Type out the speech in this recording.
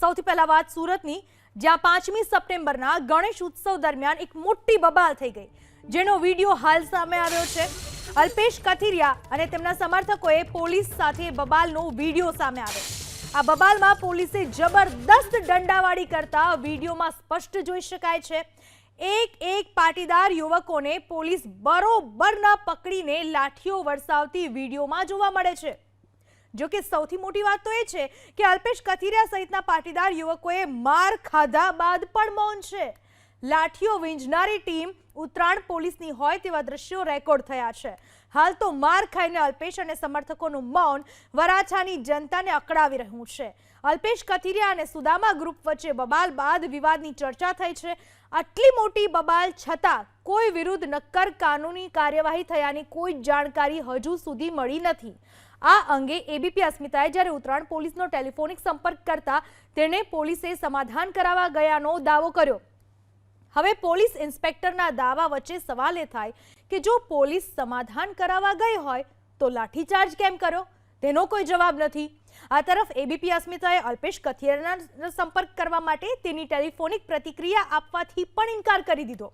સૌથી પહેલા વાત સુરતની, જ્યાં 5મી સપ્ટેમ્બરના ગણેશ ઉત્સવ દરમિયાન એક મોટી બબાલ થઈ ગઈ, જેનો વિડીયો હાલ સામે આવ્યો છે। અલ્પેશ કથિરિયા અને તેમના સમર્થકોએ પોલીસ સાથે બબાલનો વિડીયો સામે આવ્યો। આ બબાલમાં પોલીસે જબરદસ્ત દંડાવાળી કરતા વિડીયોમાં સ્પષ્ટ જોઈ શકાય છે। એક પાટીદાર યુવકોને પોલીસ બરોબરના પકડીને લાઠીઓ વરસાવતી વિડીયોમાં જોવા મળે છે। જો કે સૌથી મોટી વાત તો એ છે કે અલ્પેશ કથિરિયા સહિતના પાટીદાર યુવકોએ માર ખાધા બાદ પણ મૌન છે। લાઠીઓ વીંઝનારી ટીમ ઉત્તરાયણ પોલીસની હોય તેવા દ્રશ્યો રેકોર્ડ થયા છે। હાલ તો માર ખાઈને અલ્પેશ અને સમર્થકોનું મૌન વરાછાની જનતાને અકળાવી રહ્યું છે। અલ્પેશ કથિરિયા અને સુદામા ગ્રુપ વચ્ચે બબાલ બાદ વિવાદની ચર્ચા થઈ છે। આટલી મોટી બબાલ છતાં કોઈ વિરુદ્ધ નક્કર કાનૂની કાર્યવાહી થયાની કોઈ જાણકારી હજુ સુધી મળી નથી। આ અંગે એબીપી અસ્મિતાએ જ્યારે ઉત્તરાયણ પોલીસનો ટેલિફોનિક સંપર્ક કરતા તેણે પોલીસે સમાધાન કરાવવા ગયાનો દાવો કર્યો। હવે પોલીસ ઇન્સ્પેક્ટરના દાવા વચ્ચે સવાલ એ થાય કે જો પોલીસ સમાધાન કરાવવા ગઈ હોય તો લાઠીચાર્જ કેમ કર્યો, તેનો કોઈ જવાબ નથી। આ તરફ એબીપી અસ્મિતાએ અલ્પેશ કથિરિયાનો સંપર્ક કરવા માટે તેની ટેલિફોનિક પ્રતિક્રિયા આપવાથી પણ ઇનકાર કરી દીધો।